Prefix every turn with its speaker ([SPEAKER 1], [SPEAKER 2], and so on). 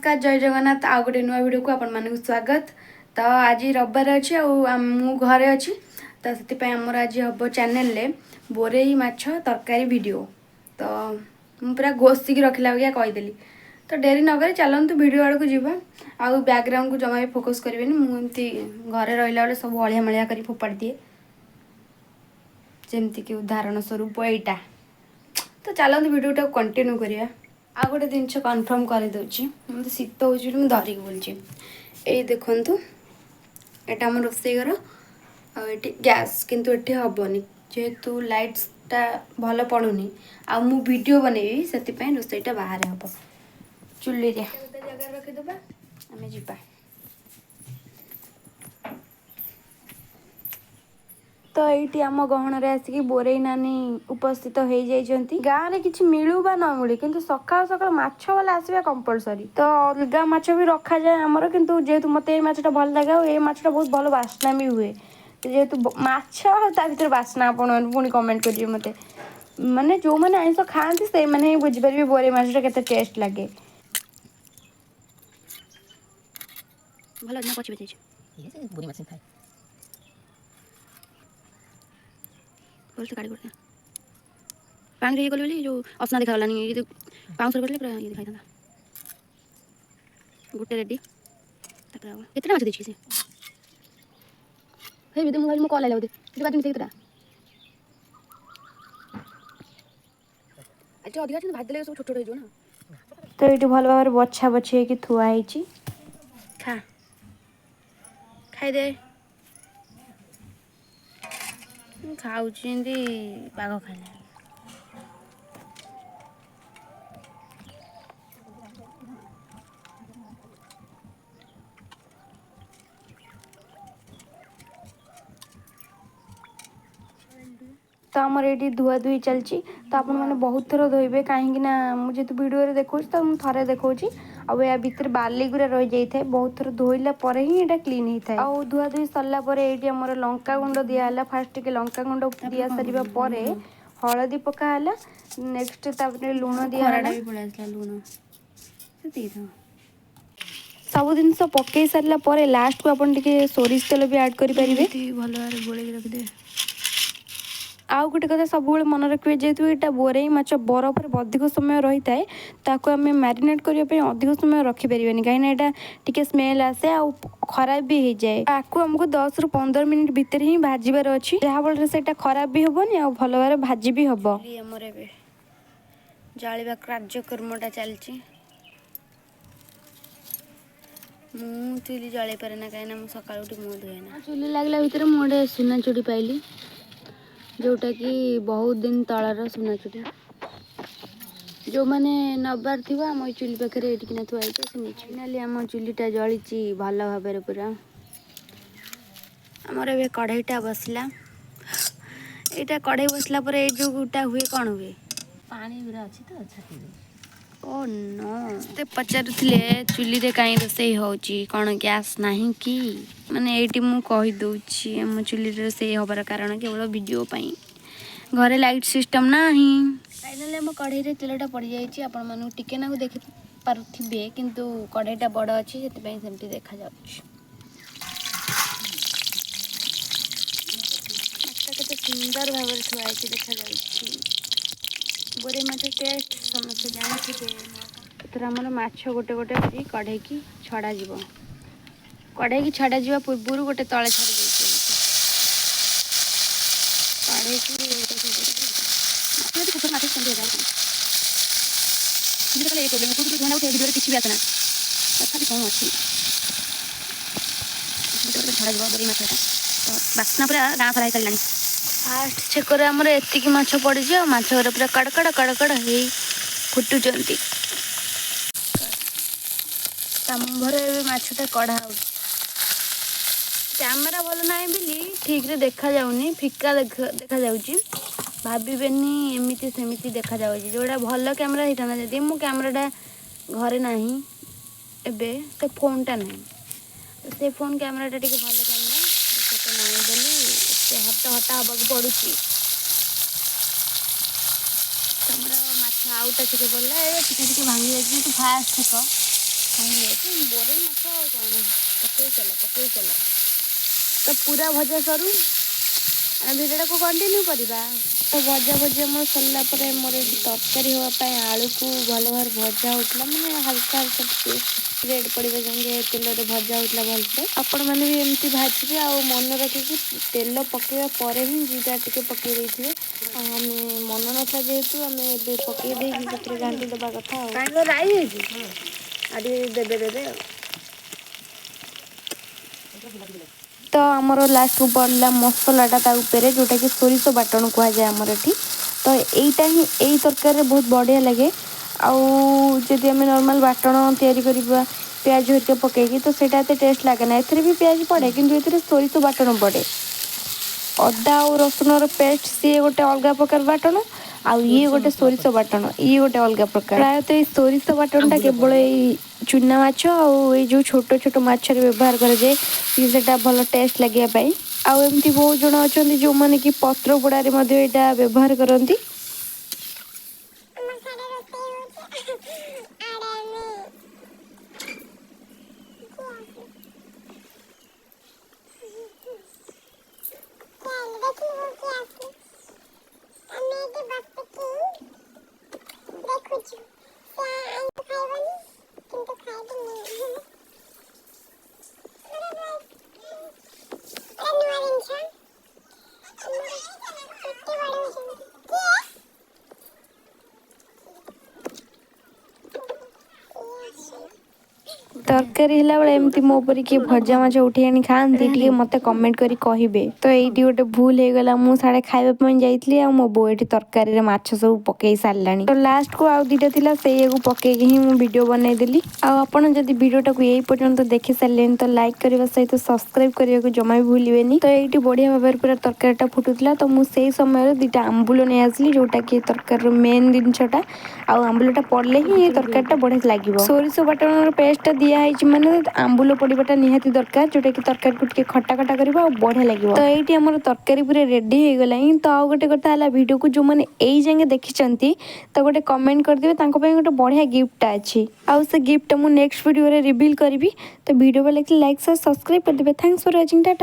[SPEAKER 1] नमस्कार जय जगन्नाथ आ गोटे नुआ वीडियो को आपण मानक स्वागत। तो आज रविवार अच्छी मु घरे अच्छी तो से आमर आज हम चैनल रे बोरेई माछ तरकारी वीडियो। तो मु पूरा गोस्ती रखला भैया कहीदेली तो डेरी नगर चलतु वीडियो आड़ को जीवा आउ बैकग्राउंड को जमा भी फोकस करें मुझे घरे रहा बेले सब अलिया मलिया कर फोपाड़ी दिए जमती कि उदाहरण स्वरूप यहीटा। तो चलतु वीडियो कंटिन्यू करिया। आ गोटे जिन कनफर्म करदे मत शीत हो धरिकी बोलूँ ये देखु यहाँ आम रोसे घर आठी गैस किंतु ये हेनी जेहेतु लाइट्सटा भल पड़ूनी आ मु वीडियो बनैबी से रोसईटा बाहर हम चुली जगह रखीदे आम जा। तो ये आम गहन आसिक बोरेई नानी उपस्थित हो जाती गाँव में किसी मिलू बा न मिलू कि सका सका माछ वाला आसवा कंपलसरी तो अलग माछ भी रखा जाए आमर किंतु जेहेतु मत ये माछटा भल लगे और ये माछटा बहुत भल बास्ना भी हुए जेहेतु माछ भर बास्ना आपण पुणी कमेंट करेंगे मत माने जो मैंने आइंस खाती से मैंने बुझीपारे बोरेई माछटा केते टेस्ट लगे भल ना पची बचे भलसे काढ़ी करते पानी ये कल जो असना देखा गलानी ये पाँच कर पूरा ये दिखाई था गोटे रेडी कितना माछ देखी से हे भी मोबाइल में कॉल आइला बोधे ये बात मिसे कितना अच्छा अधिका भाज देले सब छोट छोट हो ना। तो ये भल भाव बछा बछी कि थुआ है खा खाईदे खाऊँ पाग खाइला तो आमर ये धुआ धुई चलती तो आपण मैंने बहुत थर धोबे कहीं मुझे वीडियो देखा तो मुझे थे देखा आ भितर बाली गुरा रही जाए बहुत थर धोइला ही यहाँ क्लीन होता है आ धुआ धुई सरला ये आमर लंका गुंड दिहला फास्ट टे लंका गुंड दि सारापर हलदी पकाला नेक्स्ट लुण दिहला लुण सब जिन पकई सारापर लास्ट को आप सोरिष तेल भी ऐड करेंगे भल भाव गोल रखिदे। आउ गोटे कथा सब मन रखिए जेहेतु यहाँ बोरेई माछ बरफ अधिक समय रही है ताको आम मैरिनेट करने अधिक समय रखिपर कहीं टी स्मेल आसे आ खराब भी हो जाए आपको आमको 10 ରୁ 15 मिनट भितर ही भाजबार अच्छी जहाँफल से खराब भी हेनी आ भल भाव भाजी भी हम जाड़ा कार्यक्रमटा चलती मु चुली जल पारे ना कहीं सका मुँह धुए ना चुली लगला भितर मुझे सुना चूड़ी पाइली जोटा कि बहुत दिन तलार सुना चूड़ी जो मैंने नबार थी आम चुली पाखे ये थुआई फाइनाली आम चुलीटा जली भल भाव पूरा आमर ए कढ़ईटा बसला यहाँ कढ़ई बसला जोटा हुए कौन हुए पानी गुरा अच्छी तो छाती ओ नो पचारुले चुली रे कहीं रोसई होची कौन गैस नहीं कि माने ये मुझे आम चुली रोसई हबार कारण केवल वीडियो घरे लाइट सिस्टम ना फाइनाली आम कढ़ई तेलटा पड़ जाइए आपण मानू टिके ना देखि पारुथिबे किंतु कढ़ईटा बड़ अच्छी से सेमती देखा केते सुंदर भाव थुआई देखा बोरेई माछ टेस्ट समस्त जानते आमर माछ गोटे गोटे कर कढ़ई की छड़ा जीव कढ़ई की छड़ा जीवा पूर्व गोटे तले छाड़ी कढ़ई किसी भी आसना तथा कौन अच्छी छड़ा जीव बोरेई माछ तो बास्ना पूरा गाँ सारा चललानी फास्ट छेकर आमर एतिक माछ पड़ी माछ पूरा कड़कड़ कड़कड़ हो फुटुंट मुहर मछटा कढ़ा कैमेरा भल ना बोली ठीक रे देखा जाऊनी फिका देखा जाऊँगी भावेनि एमती सेमती देखा जाऊँगी जोड़ा भल कैमेरा होता जदि मो कैमेराटा घरे ना एबे तो फोनटा ना तो से फोन कैमेराटा टी भल कैमेरा तो ना बोली हटा हटा हवा पड़ू तुमर माछ आउटा टे पड़ा टे भांगी जाए फास्ट थक बोरे माଛ ଆଉ କ'ଣ ପକେଇ ଚାଲ ତ ପୁରା ଭଜା ସରୁ ଆମେ ଭିଡ଼ିଓଟାକୁ କଣ୍ଟିନ୍ୟू କରିବା। ତ ଭଜା ଆମର ସରିଲା ପରେ ମୋର ଏଠି ତରକାରୀ ହେବା ପାଇଁ ଆଳୁକୁ ଭଲ ଭାବରେ ଭଜା ହେଉଥିଲା, ମାନେ ହାଲକା ଟିକେ ରେଡ୍ ପଡ଼ିବା ଯାଏଁ ତେଲରେ ଭଜା ହେଉଥିଲା ଭଲସେ। ଆପଣମାନେ ବି ଏମିତି ଭାଜିବେ ଆଉ ମନେ ରଖିକି ତେଲ ପକାଇବା ପରେ ହିଁ ଜିରା ଟିକେ ପକାଇ ଦେଇଥିବେ। ଆଉ ଆମେ ମନେ ନଥିଲା ଯେହେତୁ ଆମେ ଏବେ ପକାଇ ଦେଇକି ସେଥିରେ ଘାଣ୍ଟି ଦେବା କଥା ଆଉ ରାଇ ହେଇଛି ଆଉ ଟିକେ ଦେବେ ଆଉ। ତ ଆମର ଲାଷ୍ଟକୁ ପଡ଼ିଲା ମସଲାଟା ତା ଉପରେ, ଯେଉଁଟାକି ସୋରିଷ ବାଟଣ କୁହାଯାଏ ଆମର ଏଠି। ତ ଏଇଟା ହିଁ ଏଇ ତରକାରୀରେ ବହୁତ ବଢ଼ିଆ ଲାଗେ। ଆଉ ଯଦି ଆମେ ନର୍ମାଲ ବାଟଣ ତିଆରି କରିବା ପିଆଜ ହେରିକା ପକାଇକି, ତ ସେଇଟା ଏତେ ଟେଷ୍ଟ ଲାଗେ ନା। ଏଥିରେ ବି ପିଆଜ ପଡ଼େ କିନ୍ତୁ ଏଥିରେ ସୋରିଷ ବାଟଣ ପଡ଼େ। ଅଦା ଆଉ ରସୁଣର ପେଷ୍ଟ ସିଏ ଗୋଟେ ଅଲଗା ପ୍ରକାର ବାଟଣ, ଆଉ ଇଏ ଗୋଟେ ସୋରିଷ ବାଟଣ, ଇଏ ଗୋଟେ ଅଲଗା ପ୍ରକାର। ପ୍ରାୟତଃ ଏଇ ସୋରିଷ ବାଟଣଟା କେବଳ ଏଇ ଚୁନା ମାଛ ଆଉ ଏଇ ଯେଉଁ ଛୋଟ ଛୋଟ ମାଛରେ ବ୍ୟବହାର କରାଯାଏ, ସେଇଟା ଭଲ ଟେଷ୍ଟ ଲାଗିବା ପାଇଁ। ଆଉ ଏମିତି ବହୁତ ଜଣ ଅଛନ୍ତି ଯେଉଁମାନେ କି ପତ୍ର ପୋଡ଼ାରେ ମଧ୍ୟ ଏଇଟା ବ୍ୟବହାର କରନ୍ତି। ତରକାରୀ ହେଲାବେଳେ ଏମିତି ମୋ ଉପରେ କିଏ ଭଜା ମାଛ ଉଠେଇ ଆଣି ଖାଆନ୍ତି, ଟିକେ ମୋତେ କମେଣ୍ଟ କରି କହିବେ। ତ ଏଇଠି ଗୋଟେ ଭୁଲ ହେଇଗଲା, ମୁଁ ସାଡ଼େ ଖାଇବା ପାଇଁ ଯାଇଥିଲି ଆଉ ମୋ ବୋଉ ଏଠି ତରକାରୀରେ ମାଛ ସବୁ ପକେଇ ସାରିଲାଣି। ତ ଲାଷ୍ଟକୁ ଆଉ ଦୁଇଟା ଥିଲା, ସେଇଆକୁ ପକେଇକି ହିଁ ମୁଁ ଭିଡ଼ିଓ ବନେଇଦେଲି। ଆଉ ଆପଣ ଯଦି ଭିଡ଼ିଓଟାକୁ ଏଇ ପର୍ଯ୍ୟନ୍ତ ଦେଖି ସାରିଲେଣି ତ ଲାଇକ୍ କରିବା ସହିତ ସବସ୍କ୍ରାଇବ୍ କରିବାକୁ ଜମା ବି ଭୁଲିବେନି। ତ ଏଇଠି ବଢ଼ିଆ ଭାବରେ ପୁରା ତରକାରୀଟା ଫୁଟୁଥିଲା, ତ ମୁଁ ସେଇ ସମୟରେ ଦୁଇଟା ଆମ୍ବୁଲ ନେଇ ଆସିଲି, ଯେଉଁଟାକି ତରକାରୀର ମେନ୍ ଜିନିଷଟା। ଆଉ ଆମ୍ବୁଲଟା ପଡ଼ିଲେ ହିଁ ଏ ତରକାରୀଟା ବଢ଼ିଆ ଲାଗିବ। ସୋରିଷ ବାଟଣର ପେଷ୍ଟଟା ଦିଆହେଇଛି ମାନେ ଆମ୍ବୁଲ ପଡ଼ିବାଟା ନିହାତି ଦରକାର, ଯେଉଁଟାକି ତରକାରୀକୁ ଟିକେ ଖଟା ଖଟା କରିବ ଆଉ ବଢ଼ିଆ ଲାଗିବ। ତ ଏଇଠି ଆମର ତରକାରୀ ପୁରା ରେଡ଼ି ହେଇଗଲାଣି। ତ ଆଉ ଗୋଟେ କଥା ହେଲା, ଭିଡ଼ିଓକୁ ଯେଉଁମାନେ ଏଇ ଯାଏଁ ଦେଖିଛନ୍ତି ତ ଗୋଟେ କମେଣ୍ଟ କରିଦେବେ, ତାଙ୍କ ପାଇଁ ଗୋଟେ ବଢ଼ିଆ ଗିଫ୍ଟଟା ଅଛି। ଆଉ ସେ ଗିଫ୍ଟଟା ମୁଁ ନେକ୍ସଟ ଭିଡ଼ିଓରେ ରିଭିଲ୍ କରିବି। ତ ଭିଡ଼ିଓ ଭଲ ଲାଗିଲେ ଲାଇକ୍ ସେୟାର ସବସ୍କ୍ରାଇବ୍ କରିଦେବେ। Thanks for watching, Tata.